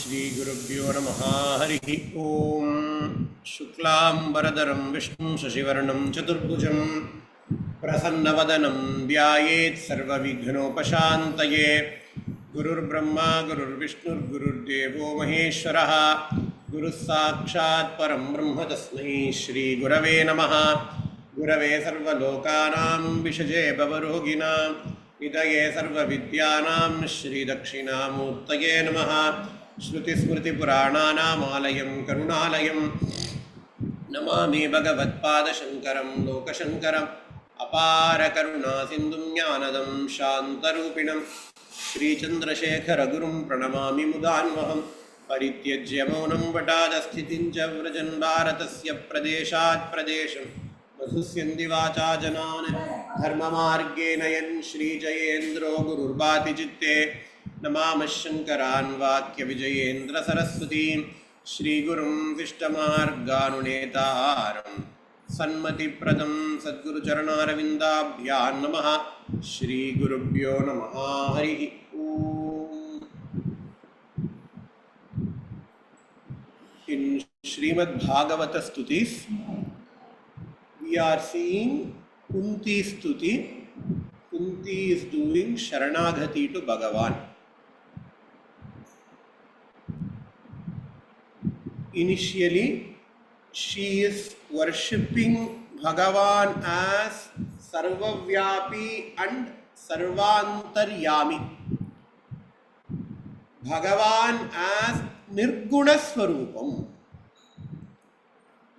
Shri Gurubhyo Namaha Harihi Om. Shuklambaradharam Vishnu Shashivarnam Chaturbhujam Prasannavadanam Vyayet Sarvavighnopashantaye. Gurur Brahma Gurur Vishnu Gurur Devo Maheshwaraha Guru Sakshat Param Brahma Tasmai Shri Gurave Namaha. Gurave Sarvalokanam Vishaje Bhavaroginam Nidaye Sarvavidyanam Shri Dakshinamurtaye Namaha. Stuthi Smriti Purananam Alayam Karunalayam Namami Bhagavatpada Shankaram Lokashankaram Apara Karuna Sindhum Jnanadam Shantarupinam Shri Chandrasekhara Gurum Pranamami Mudanvaham Parityajya Maunam Vatadasthitincha Vrajan Bharatasya Pradeshat Pradesham Madhusyandi Vacha Janan Dharma Marge Nayan Shri Jayendro Gururbati Chitte Namama Shankaran Vakya Vijayendra Saraswati Shri Gurum Vishtamarganunetaram Sanmati Pradam Sadguru Charanaravinda Namaha Shri Gurubhyo Namaha Harihi Om. In SrimadBhagavatha Stutis, we are seeing Kunthi Stuti. Kunthi is doing Sharanagati to Bhagavan. Initially, she is worshipping Bhagavan as Sarvavyapi and Sarvantaryami. Bhagavan as Nirguna Swarupam.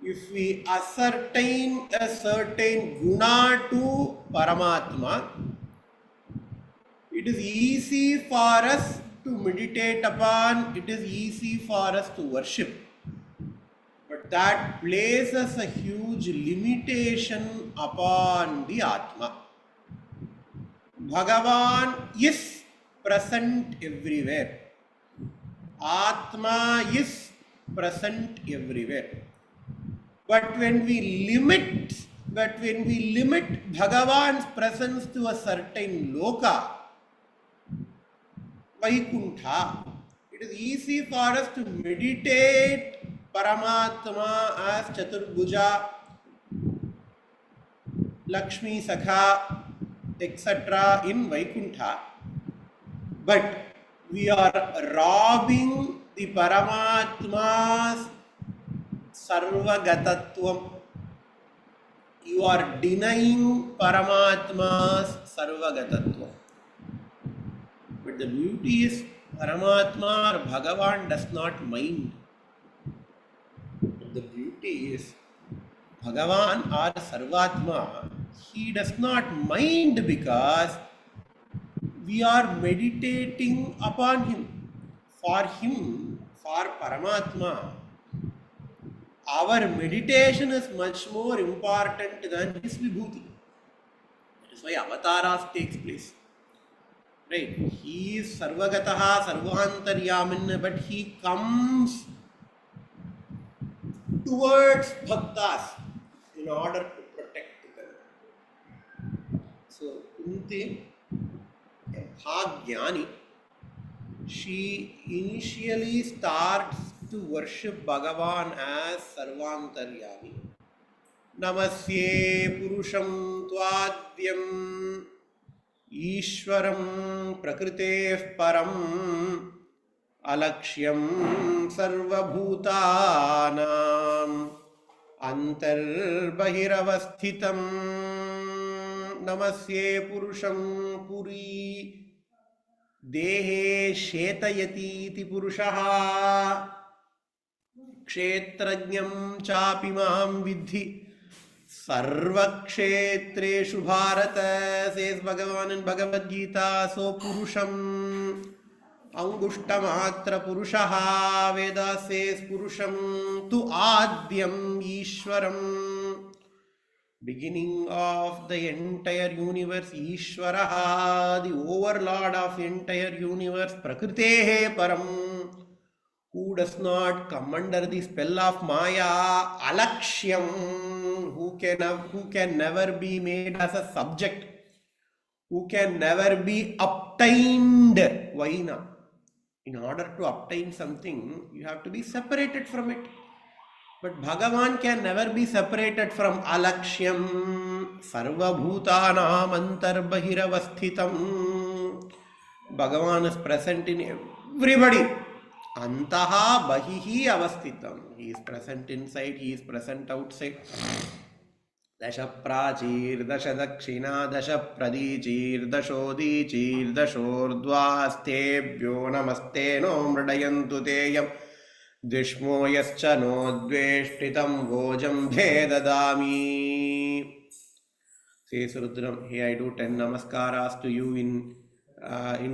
If we ascertain a certain guna to Paramatma, it is easy for us to meditate upon, it is easy for us to worship. But that places a huge limitation upon the Atma. Bhagavan is present everywhere. Atma is present everywhere. But when we limit Bhagavan's presence to a certain loka, Vaikuntha, it is easy for us to meditate Paramatma as Chaturbhuja, Lakshmi Sakha, etc. in Vaikuntha. But we are robbing the Paramatma's Sarvagatatvam. You are denying Paramatma's Sarvagatatvam. But the beauty is Paramatma or Bhagavan does not mind. But the beauty is Bhagavan or Sarvatma, he does not mind because we are meditating upon him. For Paramatma, our meditation is much more important than his vibhuti. That is why avatars takes place. Right? He is Sarvagataha, Sarvantaryamin, but he comes towards bhaktas in order to protect them. So, Kunthi, a Bhagyani, she initially starts to worship Bhagavan as Sarvantaryami. Namasye Purusham Tvadyam Ishwaram Prakritev Param Alakshyam Sarvabhutanam Antarbhahiravasthitam. Namasye Purusham Puri Dehe Shetayati iti Purushaha Kshetrajnam Chapi Mam Vidhi Sarva Kshetreshu Bharata, says Bhagavan in Bhagavad Gita. So Purusham Angushtamatra Purushaha, Veda says Purusham tu Adyam Ishwaram, beginning of the entire universe, Ishwaraha, the overlord of the entire universe, Prakritehe Param, who does not come under the spell of Maya, Alakshyam, who can never be made as a subject, who can never be obtained. Why not? In order to obtain something, you have to be separated from it. But Bhagavan can never be separated from alakshyam sarva bhutanam antarbahiravastitam. Bhagavan is present in everybody. Antaha bahihi avastitam. He is present inside, he is present outside. Dasha prachir, dasha dakshina, dasha pradijir, dashodijir, dashordvastebhyo namaste no mradayantu teyam. Dishmo yascha no dveshtitam vojam bhedadami. Says Rudram, hey, I do 10 namaskaras to you in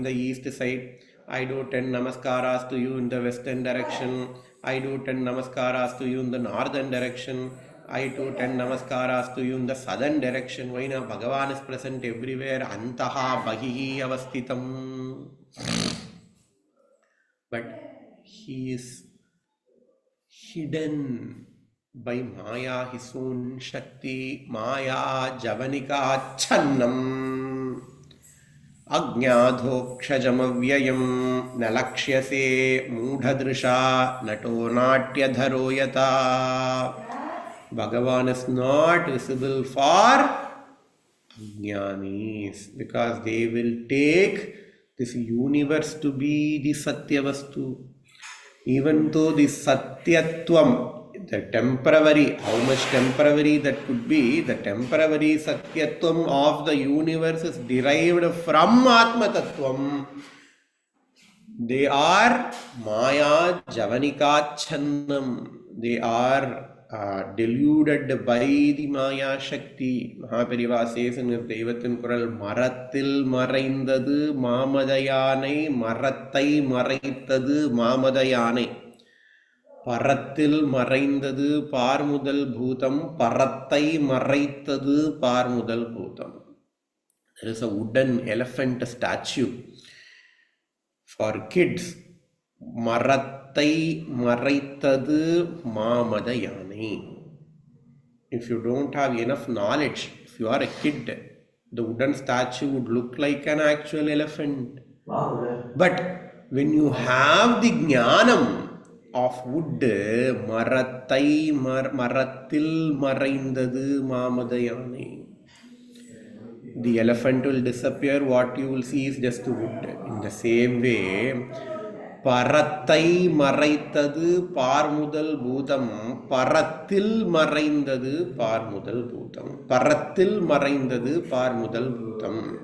the east side. I do 10 namaskaras to you in the western direction. I do 10 namaskaras to you in the northern direction. I do 10 namaskaras to you in the southern direction. Why now? Bhagavan is present everywhere. Antaha bahihi avastitam. But he is hidden by Maya, his own Shakti, Maya, Javanika, Channam, Ajnadhokshajamavyayam, Nalakshyase, Mudhadrisha, Nato Natya Dharoyata. Bhagavan is not visible for Ajnanis because they will take this universe to be the Satyavastu. Even though the Satyatvam, the temporary, how much temporary that could be, the temporary Satyatvam of the universe is derived from Atma Tattvam. They are Maya Javanika Channam. They are deluded by the Maya Shakti. Mahapariva says in his Devatin Kural, Maratil Maraindadu Mamadayanai, Maratai Maraitadu Mamadayanai. Paratil Maraindadu Parmudal Bhutam, Paratai Maraitadu Parmudal Bhutam. There is a wooden elephant statue for kids. Maratai Maraitadu Mamadayani. If you don't have enough knowledge, if you are a kid, the wooden statue would look like an actual elephant. But when you have the jnanam of wood, Maratai Maratil Maraindadu Mamadayani, the elephant will disappear. What you will see is just wood. In the same way, Paratai Maraitadu Parmudal Bhutam, Paratil Maraindadu Parmudal Bhutam. Paratil Maraindadu Parmudal Bhutam.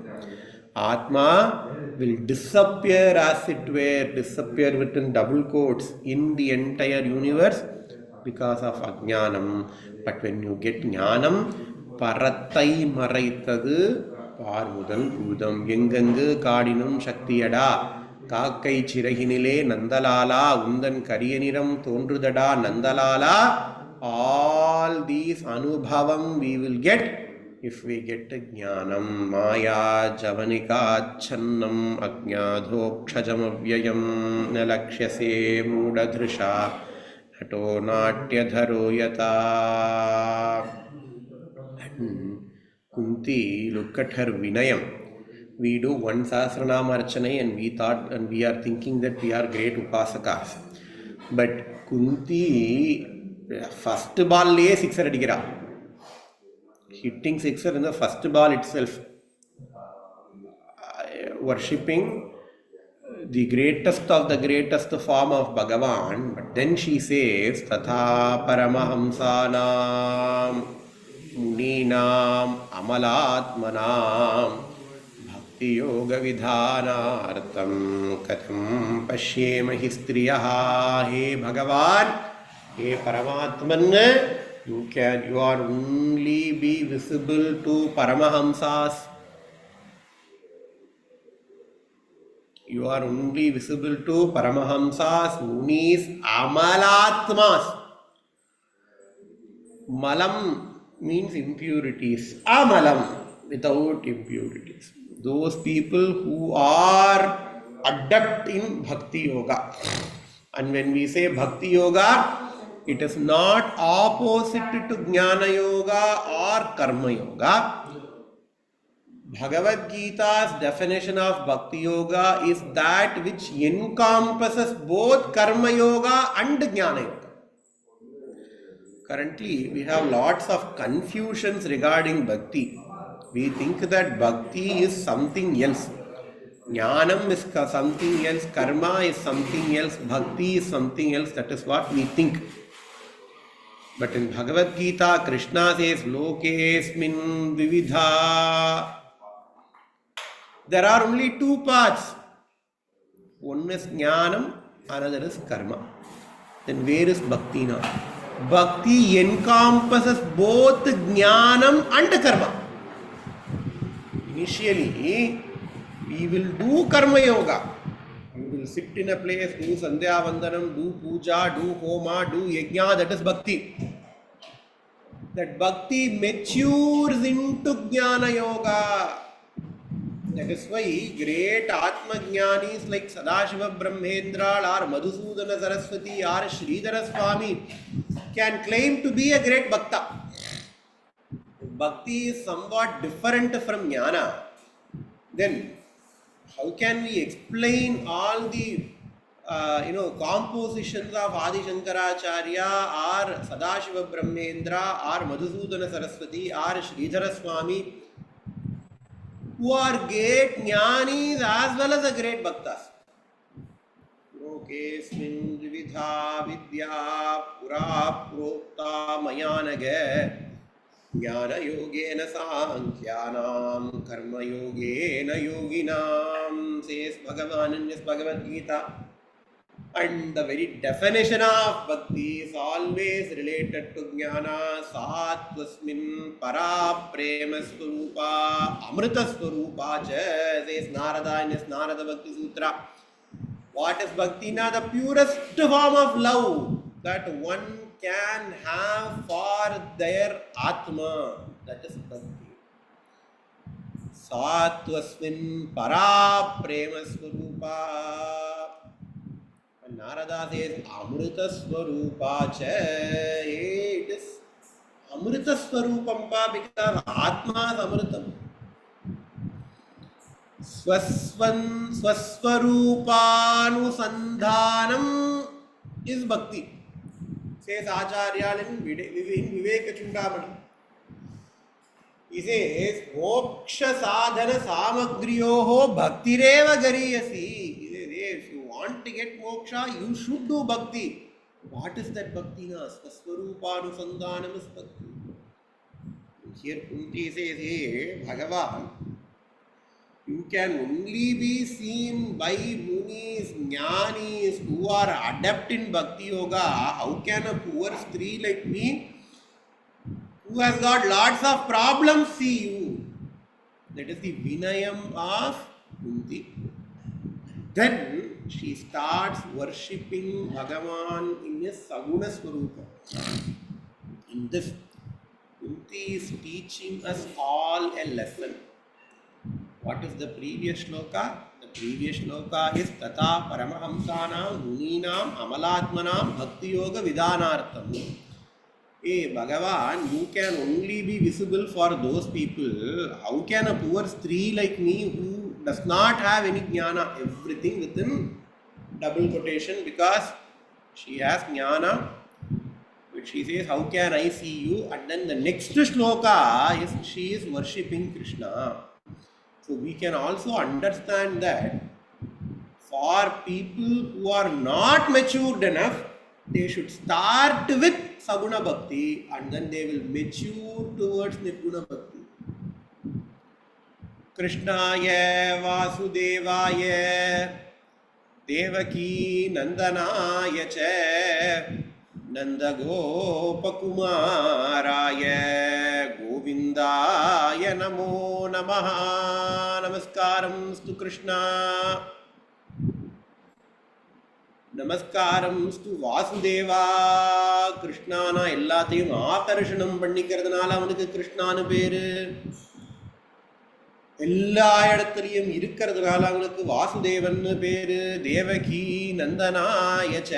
Atma will disappear as it were, disappear within double quotes in the entire universe because of Ajnanam. But when you get Jnanam, Paratai Maraitadu Parmudal Bhutam. Yengangu Kadinum Shaktiyada. Kakai Chirahinile Nandalala Undan Kariyaniram Tondrudada Nandalala. All these Anubhavam we will get if we get Jnanam. Maya Javanika Channam Ajnadhokshajamavyayam Nalakshase Mudadrisha Nato Natya Dharoyata. Kunthi, look at her Vinayam. We do one Sahasranama Archanai and we are thinking that we are great Upasakas. But Kunthi, first ball lay sixer adigira. Hitting sixer in the first ball itself. Worshipping the greatest of the greatest form of Bhagavan. But then she says, Tatha Paramahamsanam Muninam Amalatmanam Yoga Vidhanartam Katham Pashyemahi Striyaha. Hey Bhagavan, hey Paramatman, you are only be visible to Paramahamsas. You are only visible to Paramahamsas, Munis, Amalatmas. Malam means impurities. Amalam, without impurities. Those people who are adept in Bhakti Yoga. And when we say Bhakti Yoga, it is not opposite to Jnana Yoga or Karma Yoga. Bhagavad Gita's definition of Bhakti Yoga is that which encompasses both Karma Yoga and Jnana Yoga. Currently, we have lots of confusions regarding Bhakti. We think that Bhakti is something else. Jnanam is something else, Karma is something else, Bhakti is something else. That is what we think. But in Bhagavad Gita, Krishna says, Lokesmin Vividha. There are only two paths. One is Jnanam, another is Karma. Then where is Bhakti now? Bhakti encompasses both Jnanam and Karma. Initially, we will do Karma Yoga. You will sit in a place, do Sandhya Vandanam, do Puja, do Homa, do Yajna. That is Bhakti. That Bhakti matures into Jnana Yoga. That is why great Atma Jnanis like Sadashiva Brahmendra or Madhusudana Saraswati or Sridhara Swami can claim to be a great Bhakta. Bhakti is somewhat different from Jnana. Then how can we explain all the compositions of Adi Shankaracharya or Sadashiva Brahmendra or Madhusudana Saraswati or Sridhara Swami, who are great jnanis as well as a great bhaktas? Lokesmin vividha vidya pura prokta mayanage jnana yogena sankhyanam karma yogena yoginam, says Bhagavan in his Bhagavad Gita. And the very definition of Bhakti is always related to Jnana. Satvasmin para prema swarupa amrita swarupa cha, says Narada in his Narada Bhakti Sutra. What is Bhakti? Now the purest form of love that one can have for their Atma. That is Bhakti. Satvasmin para prema swarupa. Narada says Amrita Swarupa cha. It is Amrita Swarupam because Atma is Amritam. Swaswarupanu is Bhakti, says Acharya in Viveka Chundamani. He says Moksha Sadhana Samagriyoho Bhaktireva Gariyasi. If you want to get moksha, you should do bhakti. What is that bhakti? Swaswarupānusandhānam is bhakti. Here Kunthi says, hey, Bhagavan, you can only be seen by munis, jnanis who are adept in bhakti yoga. How can a poor stree like me, who has got lots of problems, see you? That is the Vinayam of Kunthi. Then she starts worshipping Bhagavan in his Saguna Swarupa. In this, Kunthi is teaching us all a lesson. What is the previous shloka? The previous shloka is Tata Paramahamsanam Muninam Amalatmanam Bhakti Yoga Vidhanartham. Hey Bhagavan, you can only be visible for those people. How can a poor stree like me who does not have any jnana, everything within double quotation, because she has jnana, which she says, how can I see you? And then the next shloka is she is worshipping Krishna. So we can also understand that for people who are not matured enough, they should start with Saguna Bhakti and then they will mature towards Nirguna Bhakti. Krishnaya Vasudevaya Devaki Nandanaya Cha Nanda Gopakumaraya Govindaya Namo Namaha. Namaskaram Stu Krishna. Namaskaram Stu Vasudeva. Krishna na ellathayum aakarashanam pannikkiradanaala avanukku Krishna nu peru. எல்லா இடத்துலயும் இருக்கிறதுனால அவங்களுக்கு வாசுதேவன் பேரு. Devaki நந்தனாயச்ச.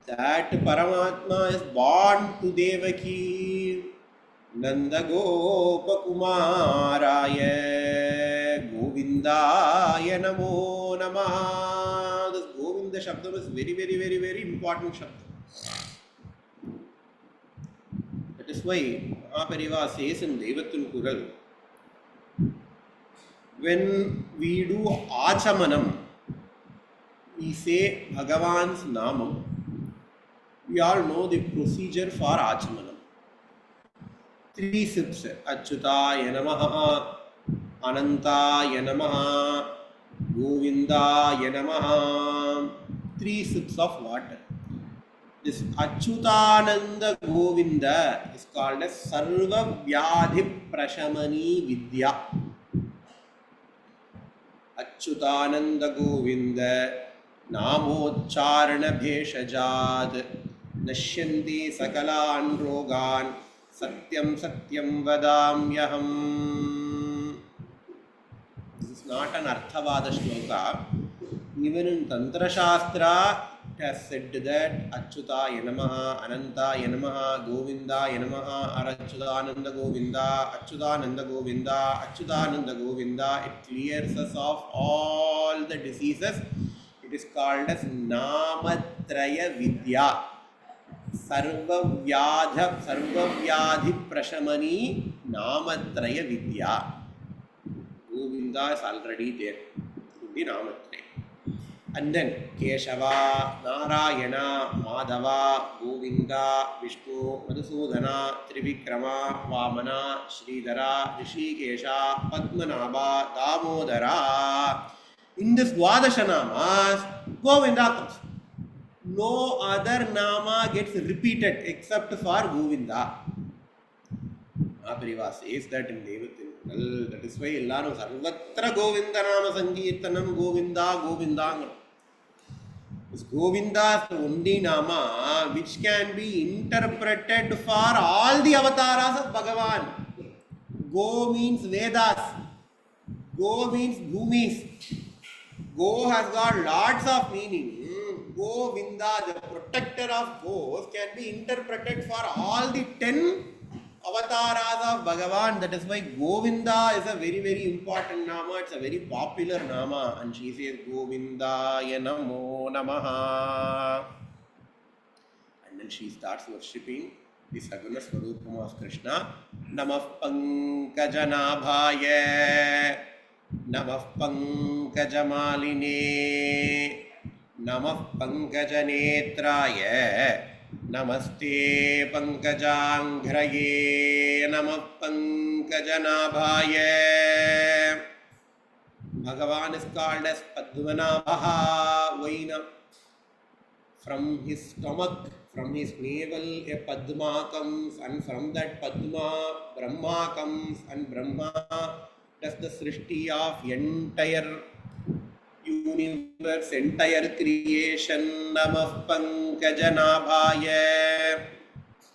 That Paramatma is born to Devaki. Nandagopkumaraaya Govindaya Namo Namah. This Govinda Shabdam is very, very, very, very important Shabdam. That is why Mahapariva says in Devatul Kural, when we do Achamanam, we say Bhagavan's Namam. We all know the procedure for Achamanam. 3 sips. Achyutaya Namaha, Anantaya Namaha, Govindaya Namaha. 3 sips of water. This Achyutananda Govinda is called as Sarva Vyadhi Prashamani Vidya. Achyutananda Govinda Namocharana Bheshajad Nashyanti Sakalan Rogan Satyam Satyam Vadamyaham. This is not an Arthavada shloka. Even in Tantra Shastra, it has said that Achyutaya Namaha, Anantaya Namaha, Govindaya Namaha, Arachyutananda Govinda, Achyutananda Govinda, Achyutananda Govinda. It clears us of all the diseases. It is called as Namatraya Vidya. Sarva Vyadhi Prashamani Namatraya Vidya. Govinda is already there in the Namatraya. And then Keshava, Narayana, Madhava, Govinda, Vishnu, Madhusudana, Trivikrama, Vamana, Sridhara, Rishikesha, Padmanabha, Damodara. In this Dwadasha Namas, Govinda comes. No other Nama gets repeated except for Govinda. Mahapariva says that in Devatil. That is why Illanu Sarvatra Govinda Nama Sankirtanam Govinda Govinda. This Govinda is the only Nama which can be interpreted for all the avatars of Bhagavan. Go means Vedas. Go means Bhumis. Go has got lots of meaning. Govinda, the protector of ghosts, can be interpreted for all the 10 avatars of Bhagavan. That is why Govinda is a very, very important Nama. It's a very popular Nama. And she says Govindaya Namo Namaha. And then she starts worshipping the Saguna Swarupam of Krishna. Namah Pankajanabhaya, Namah Pankajamaline, Namah Pankajanetraya, Namaste Pankajanggraye, Namah Pankajanabhaya. Bhagavan is called as Padmanabha. Vaina. From his stomach, from his navel, a Padma comes, and from that Padma, Brahma comes, and Brahma does the Srishti of entire universe, entire creation. Namah Pankajanabhaya,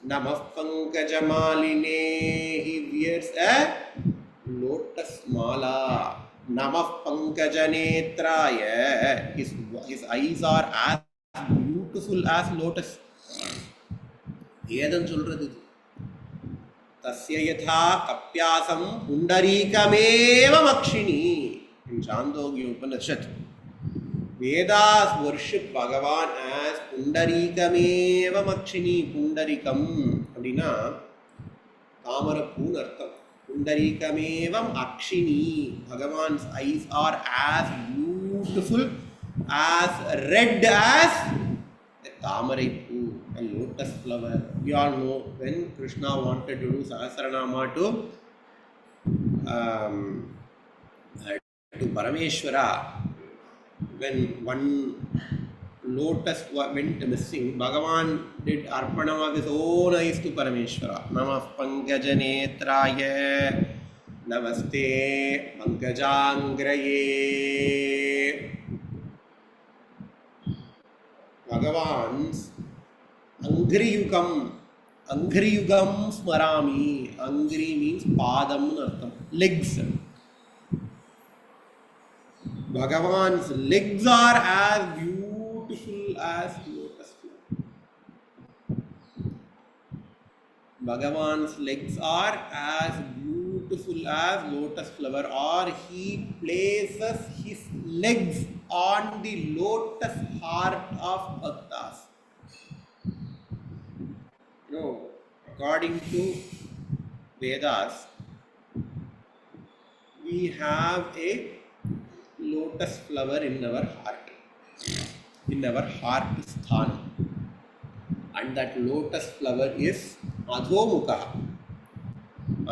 Namah Pankajamaline. He wears a lotus mala. Namah Pankajanetraya. His eyes are as beautiful as lotus. Vedan solradhu. Tasya yatha kapyasam pundarikam makshini. In Chandogya Upanishad, Vedas worship Bhagavan as pundarikam makshini. Pundarikam அப்படின்னா தாமரப்பூன் அர்த்தம். Pundarikam akshini. Bhagavan's eyes are as beautiful, as red as a tamarai poo, a lotus flower. We all know when Krishna wanted to do Sahasranama to Parameshwara, when one lotus went missing, Bhagavan did Arpanam of his own eyes to Parameshwara. Namah Pankajanetraya, Namaste Pankajangraye. Bhagavan's Angriyugam Smarami. Angri means Padam Nartham, legs. Bhagavan's legs are as beautiful as lotus flower. Bhagavan's legs are as beautiful as lotus flower, or he places his legs on the lotus heart of bhaktas. According to Vedas, we have a lotus flower in our heart sthan, and that lotus flower is adhomukha.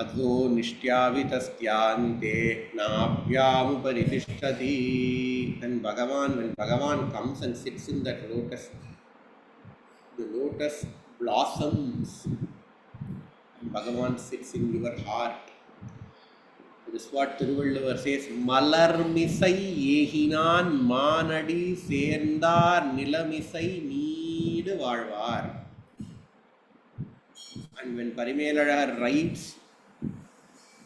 Adho nishtyavitasthyanте nabhyamuparitishthati. When Bhagavan comes and sits in that lotus, the lotus blossoms, and Bhagavan sits in your heart. This is what Thiruvalluvar says, Malarmisai yehinan manadi sendar nilamisai need valvar. And when Parimelazhar writes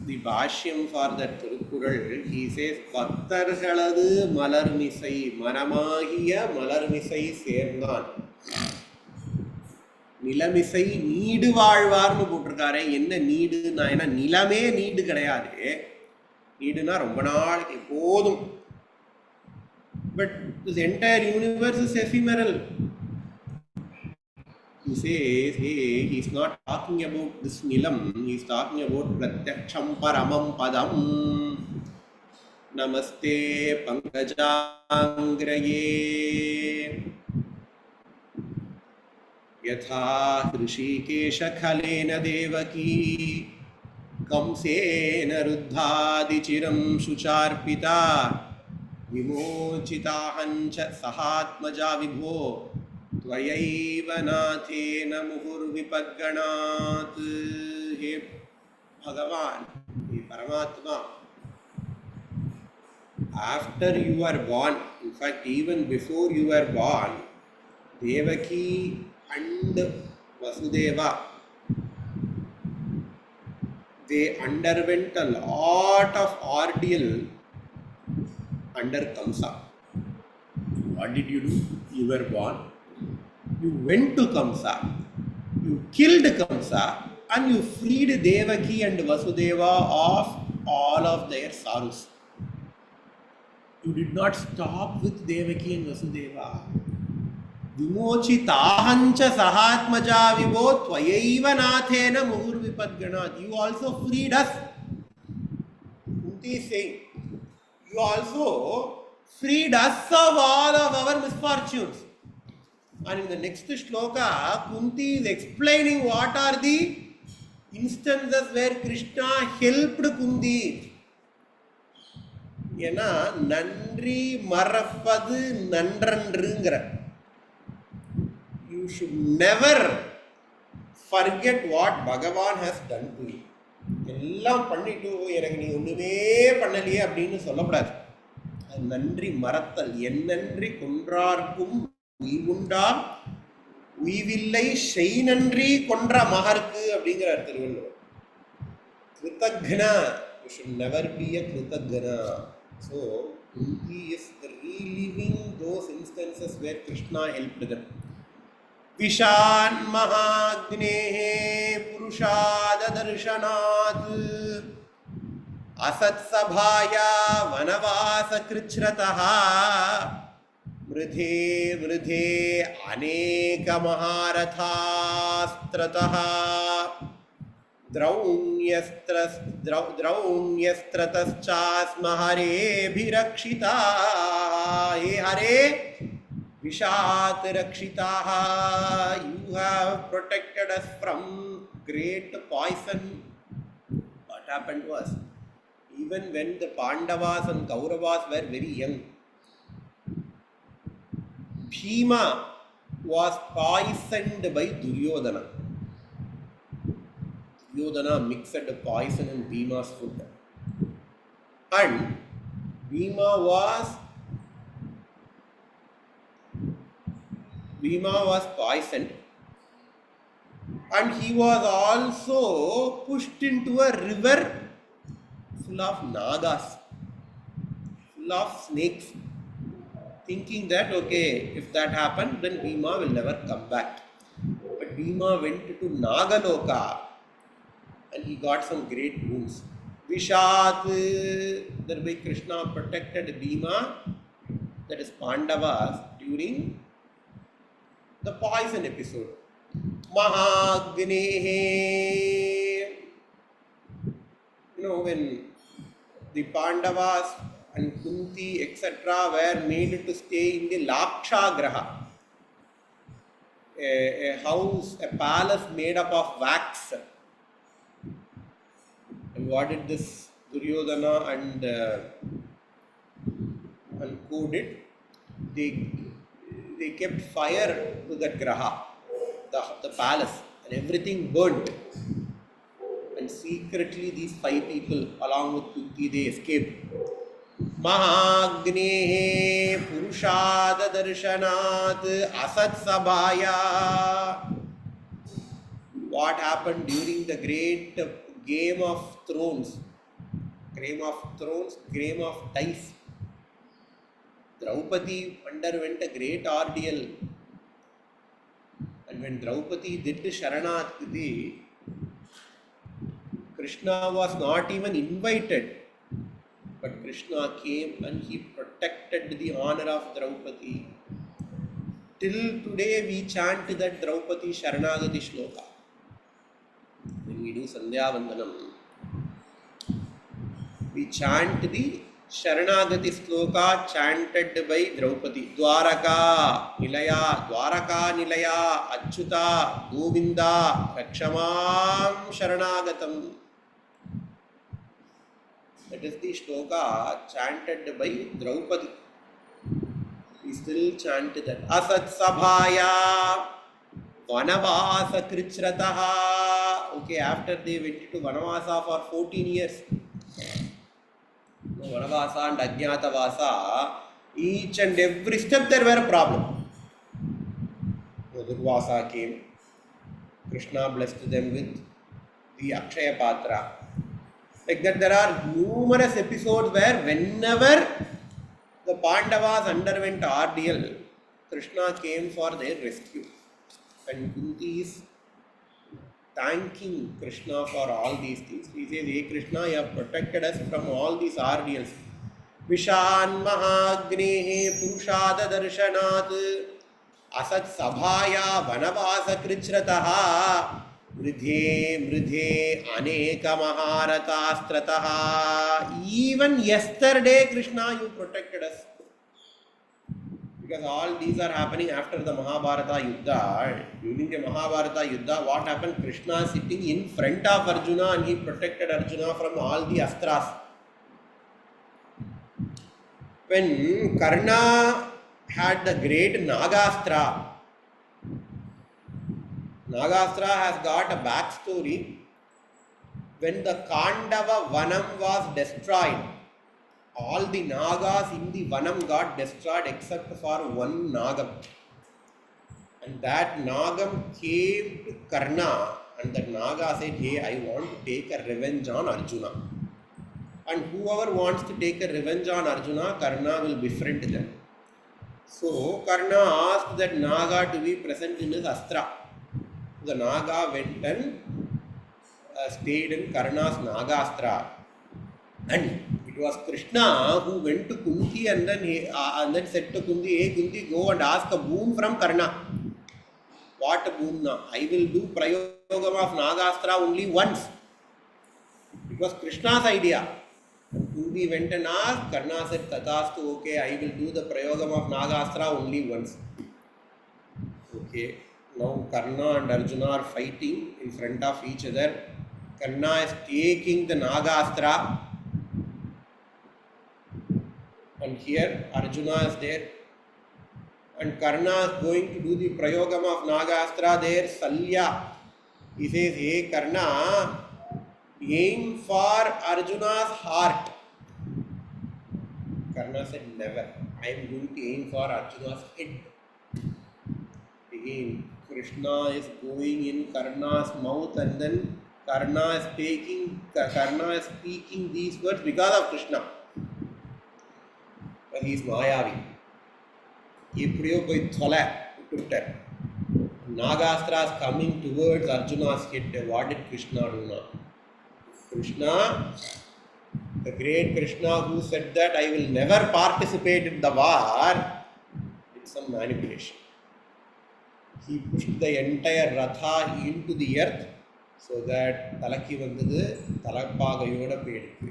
the Bhashyam for that Thirukural, he says, Bhaktargaladu malarmisai, manamahiya malarmisai sendan. நிலமிசை நீடு வாழ்வார்னு போட்டிருக்காரு. என்ன நீடுனா, ஏன்னா நிலமே need கிடையாது. நீடுனா ரொம்ப நாளைக்கு போதும். But this entire universe is ephemeral. He says, hey, he's not talking about this nilam, he's talking about pratyaksham paramam padam. Namaste pankajangraye. यथा ऋषिकेशखलेन देवकी कंसेन रुद्धादिचिरं शुचार्पिता विमोचिताहञ्च सहात्मजा विभो त्वयैव नाथेन मुहुर्विपद्गणात्. हे भगवान, हे परमात्मा, after you are born, in fact even before you were born, Devaki and Vasudeva, they underwent a lot of ordeal under Kamsa. What did you do? You were born, you went to Kamsa, you killed Kamsa, and you freed Devaki and Vasudeva of all of their sorrows. You did not stop with Devaki and Vasudeva. Vimochitahancha sahatmaja vibho tvayaiva nathena muhurvipadganat. You also freed us. Kunthi is saying, you also freed us of all of our misfortunes. And in the next shloka, Kunthi is explaining what are the instances where Krishna helped Kunthi. Yena nandri marapadu nandrandrungra. You should never forget what Bhagavan has done to you. எல்லாம் பண்ணிட்டு எனக்கு நீ ஒண்ணுமே பண்ணலையே அப்படின்னு சொல்லக்கூடாது. அது நன்றி மறத்தல். என்னன்றி கொன்றார்க்கும் உய்வுண்டாம் உய்வில்லை செய் நன்றி கொன்ற மகர்க்கு அப்படிங்கிறார் Thiruvalluvar. கிருத்தக்னா, you should never be a கிருத்தக்னா. So he is reliving those instances where Krishna helped them. Vishan महाग्नेहे पुरुषाद दर्शनात् असत्सभाया वनवास कृच्छ्रतः मृधे मृधे अनेक महारथास्त्रतः द्रौण्यस्त्रतश्चास्म हरेभिरक्षिता. हे हरे Vishat Rakshitaha, you have protected us from great poison. What happened was, even when the Pandavas and Kauravas were very young, Bhima was poisoned by Duryodhana. Duryodhana mixed poison in Bhima's food. And Bhima was poisoned, and he was also pushed into a river full of nagas, full of snakes, thinking that okay, if that happened, then Bhima will never come back. But Bhima went to Nagaloka and he got some great wounds. Vishat, thereby Krishna protected Bhima, that is Pandavas, during the poison episode. Mahagnehe, when the Pandavas and Kunthi, etc., were made to stay in the Laksha Graha, a house, a palace made up of wax. And what did this Duryodhana and co did? They kept fire to that graha, the palace, and everything burnt. And secretly, these 5 people, along with Kunthi, they escaped. Mahagnehe Purushada Darshanat Asat Sabhaya. What happened during the great Game of Thrones? Game of dice. Draupadi underwent a great ordeal. And when Draupadi did Sharanagati, Krishna was not even invited. But Krishna came and he protected the honor of Draupadi. Till today we chant that Draupadi Sharanagati Shloka. When we do Sandhya Vandanam, we chant the Sharanagati Shloka chanted by Draupadi. Dwaraka Nilaya, Achyuta, Govinda, Rakshamam Sharanagatam. That is the shloka chanted by Draupadi. We still chant that. Asat Sabhaya Vanavasa Krichrataha. Okay, after they went to Vanavasa for 14 years. Vanavasa and Ajnatavasa, each and every step there were a problem. Durvasa came. Krishna blessed them with the Akshaya Patra. Like that, there are numerous episodes where whenever the Pandavas underwent ordeal, Krishna came for their rescue. And Kunthi is thanking Krishna for all these things. He says, hey Krishna, you have protected us from all these ordeals. Vishan Mahagnehe Purushada Darshanat Asat Sabhaya Vanavasa Krichrataha Mridhe Aneka Maharatastrataha. Even yesterday, Krishna, you protected us. Because all these are happening after the Mahabharata Yuddha. During the Mahabharata Yuddha, what happened? Krishna sitting in front of Arjuna and he protected Arjuna from all the astras. When Karna had the great Nagastra, Nagastra has got a backstory. When the Kandava Vanam was destroyed, all the Nagas in the Vanam got destroyed except for one Nagam. And that Nagam came to Karna and that Naga said, hey, I want to take a revenge on Arjuna. And whoever wants to take a revenge on Arjuna, Karna will befriend them. So Karna asked that Naga to be present in his Astra. The Naga went and stayed in Karna's Nagastra. And it was Krishna who went to Kunthi and then said to Kunthi, hey Kunthi, go and ask a boon from Karna. What boon now? I will do Prayogam of Nagastra only once. It was Krishna's idea. Kunthi went and asked, Karna said, Tatastu, okay, I will do the Prayogam of Nagastra only once. Okay. Now Karna and Arjuna are fighting in front of each other. Karna is taking the Nagastra. And here Arjuna is there. And Karna is going to do the Prayogam of Nagastra there. Salya. He says, hey Karna, aim for Arjuna's heart. Karna said, never. I am going to aim for Arjuna's head. Again, Krishna is going in Karna's mouth and then Karna is speaking these words because of Krishna. But he is Mayavi. Nagastra is coming towards Arjuna's head. What did Krishna do now? Krishna, the great Krishna who said that I will never participate in the war, it's some manipulation. He pushed the entire Ratha into the earth so that Talaki vandadu Talakpagayoda pedukku.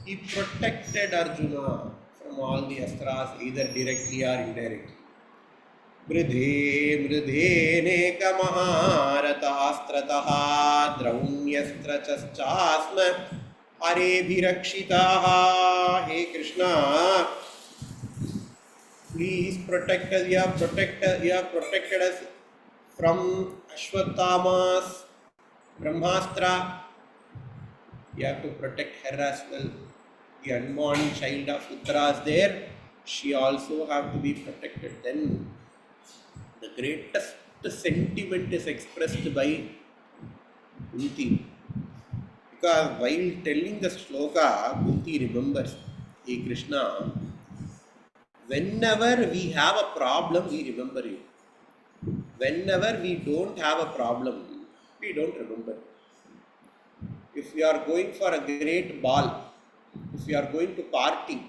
He protected Arjuna from all the astras, either directly or indirectly. Mridhe mridhe neka maharatastratah draunyastrachastasma arebhirakshitaha. Hey Krishna, please protect us. You have protected us from Ashwatthama's Brahmastra. You have to protect her as well. The unborn child of Uttara is there. She also have to be protected. Then the greatest sentiment is expressed by Kunthi. Because while telling the shloka, Kunthi remembers, hey Krishna, whenever we have a problem, we remember you. Whenever we don't have a problem, we don't remember. If we are going for a great ball, if we are going to party,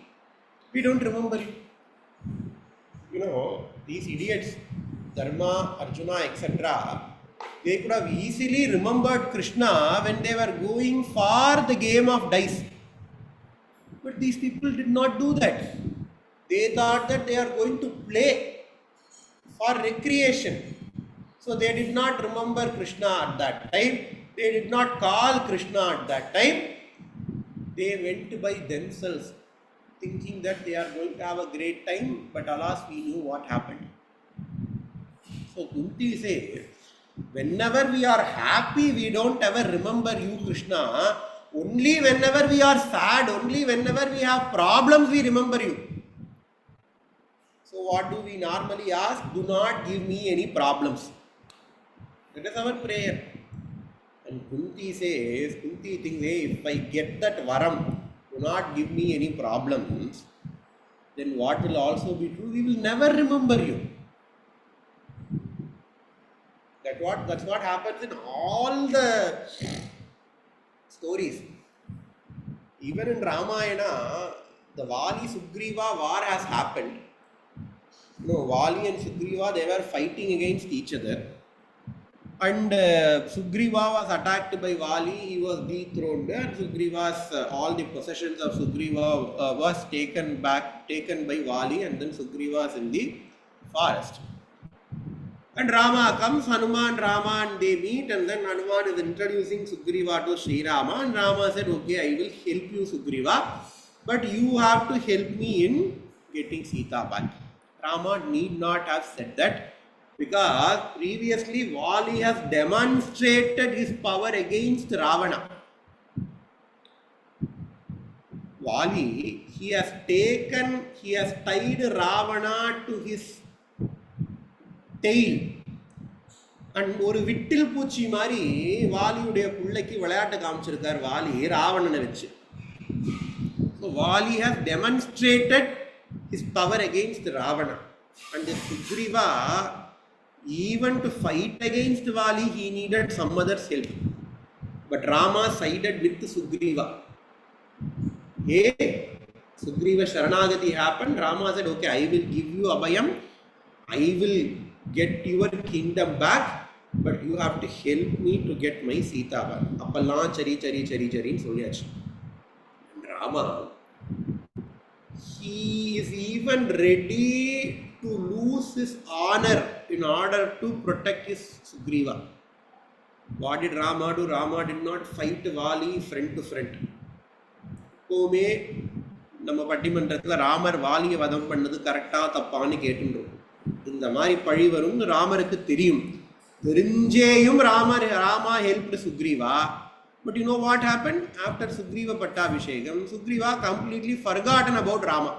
we don't remember you. You know, these idiots, Dharma, Arjuna, etc., they could have easily remembered Krishna when they were going for the game of dice. But these people did not do that. They thought that they are going to play for recreation. So they did not remember Krishna at that time. They did not call Krishna at that time. They went by themselves, thinking that they are going to have a great time, but alas, we knew what happened. So Kunti says, whenever we are happy, we don't ever remember you, Krishna. Only whenever we are sad, only whenever we have problems, we remember you. So what do we normally ask? Do not give me any problems. That is our prayer. And Kunti says, Kunti thinks, hey, if I get that varam, do not give me any problems, then what will also be true? We will never remember you. That's what happens in all the stories. Even in Ramayana, the Vali Sugriva war has happened. No, Vali and Sugriva, they were fighting against each other. And Sugriva was attacked by Vali, he was dethroned, and Sugriva's all the possessions of Sugriva was taken by Vali, and then Sugriva is in the forest. And Rama comes, Hanuman, Rama, and they meet, and then Hanuman is introducing Sugriva to Sri Rama, and Rama said, okay, I will help you, Sugriva, but you have to help me in getting Sita back. Rama need not have said that, because previously Vali has demonstrated his power against Ravana. Vali, he has tied Ravana to his tail. And ஒரு விட்டில் பூச்சி மாதிரி வாலியுடைய பிள்ளைக்கு விளையாட்டு காமிச்சிருக்கார் வாலி ராவணனை வச்சு. So Vali has demonstrated his power against Ravana. And Sugriva, even to fight against Vali, he needed some other's help. But Rama sided with Sugriva. Hey, Sugriva Sharanagati happened. Rama said, okay, I will give you Abhayam. I will get your kingdom back, but you have to help me to get my Sita back. Appallan chari solliyaachu. And Rama, he is even ready to lose his honor in order to protect his Sugriva. What did Rama do? Rama did not fight Vali friend to friend. எப்போவுமே நம்ம பட்டிமன்றத்தில் ராமர் வாலியை வதம் பண்ணது கரெக்டாக தப்பான்னு கேட்டுன்றோம். இந்த மாதிரி பழி வரும்னு ராமருக்கு தெரியும். தெரிஞ்சேயும் Rama helped Sugriva. But you know what happened? After Sugriva Pattabhishekam, Sugriva completely forgotten about Rama.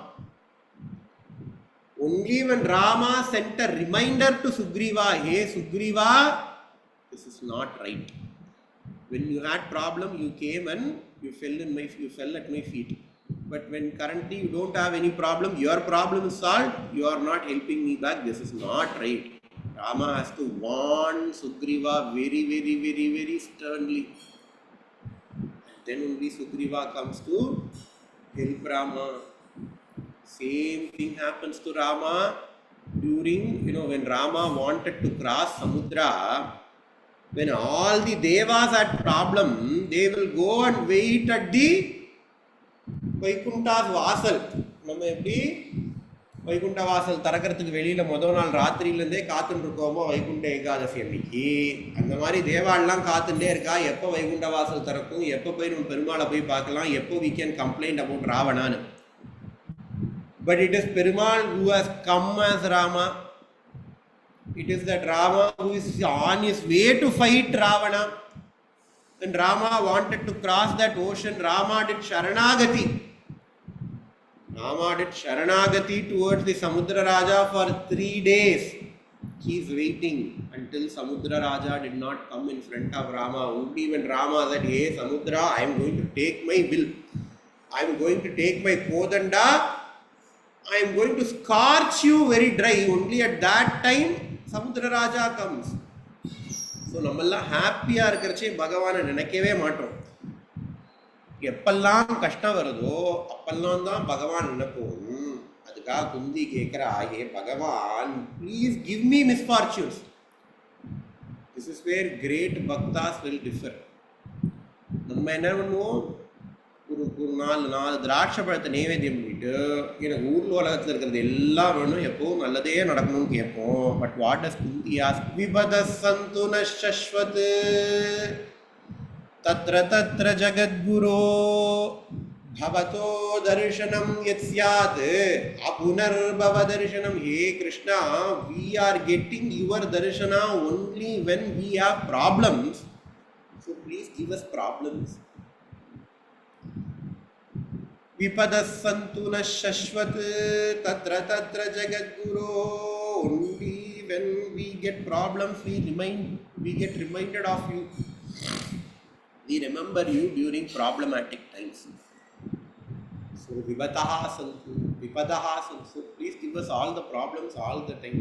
Only when Rama sent a reminder to Sugriva, hey Sugriva, this is not right. When you had problem, you came and you fell at my feet. But when currently you don't have any problem, your problem is solved, you are not helping me back, this is not right. Rama has to warn Sugriva very sternly. Then only Sugriva comes to help Rama. Same thing happens to Rama during, when Rama wanted to cross Samudra. When all the devas had problem, they will go and wait at the Vaikunta's Vasal. நம்ம எப்படி வைகுண்ட வாசல் திறக்கிறதுக்கு வெளியில் முதல் நாள் ராத்திரியிலேருந்தே காத்துட்டு இருக்கோமோ வைகுண்ட ஏகாதசி அன்னைக்கு, அந்த மாதிரி தேவாலெலாம் காத்துட்டே இருக்கா எப்போ வைகுண்ட வாசல் திறக்கும், எப்போ போய் நம்ம பெருமாளை போய் பார்க்கலாம், எப்போ we can complain about ராவணான்னு. But it is Perumal who has come as Rama. It is that Rama who is on his way to fight Ravana. When Rama wanted to cross that ocean, Rama did Sharanagati. Rama did Sharanagati towards the Samudra Raja for 3 days. He is waiting until Samudra Raja did not come in front of Rama. Only when Rama said, "Hey Samudra, I am going to take my will. I am going to take my Kodanda. I am going to scorch you very dry." Only at that time Samudra Raja comes. So nammalla happy ah irukirche Bhagavana nenaikave maatom. எப்பெல்லாம் கஷ்டம் வருதோ அப்பெல்லாம் தான் பகவான் நினைப்போம். அதுக்காக குந்தி கேட்குறா, "hey Bhagavan, please give me misfortunes." This is where great bhaktas will differ. நம்ம என்ன பண்ணுவோம், ஒரு நாலு திராட்சை பழத்தை நைவேத்தியம் பண்ணிட்டு எனக்கு ஊரில் உலகத்தில் இருக்கிறது எல்லாம் வேணும், எப்போவும் நல்லதே நடக்கணும்னு கேட்போம். But what does Kunti ask? விபத சந்து நஷ்வத் तत्र तत्र जगद्गुरो भवतो दर्शनम यत् स्यात् अपुनर्भव दर्शनम. हे Krishna, we are getting your darshana only when we have problems, so please give us problems. विपदस्सन्तु न शश्वत् तत्र तत्र जगद्गुरो. Only when we get problems we get reminded of you. We remember you during problematic times. So vipadaha santu. So please give us all the problems all the time.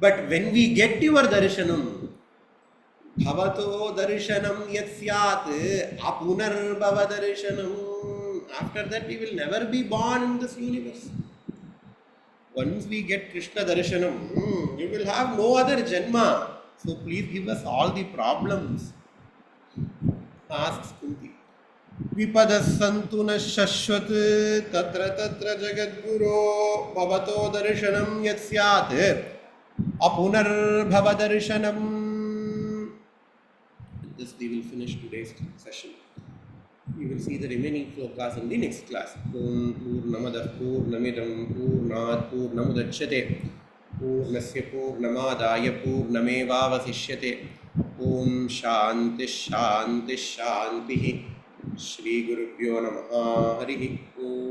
But when we get your darshanam, bhavato darshanam yat syat apunarbhava darshanam. After that we will never be born in this universe. Once we get Krishna darshanam, we will have no other janma. So please give us all the problems. Asks Kunthi. Vipadassantu na shashvat tatra tatra jagadguro bhavato darshanam yat syat apunarbhava darshanam. With this we will finish today's session. We will see the remaining slokas in the next class. Purnamadah purnamidam purnat purnamudachyate पूर्णस्य पूर्णमादाय पूर्णमेवावशिष्यते. ओम शांति शांति शांति. श्री गुरुभ्यो नमः. हरि ओम.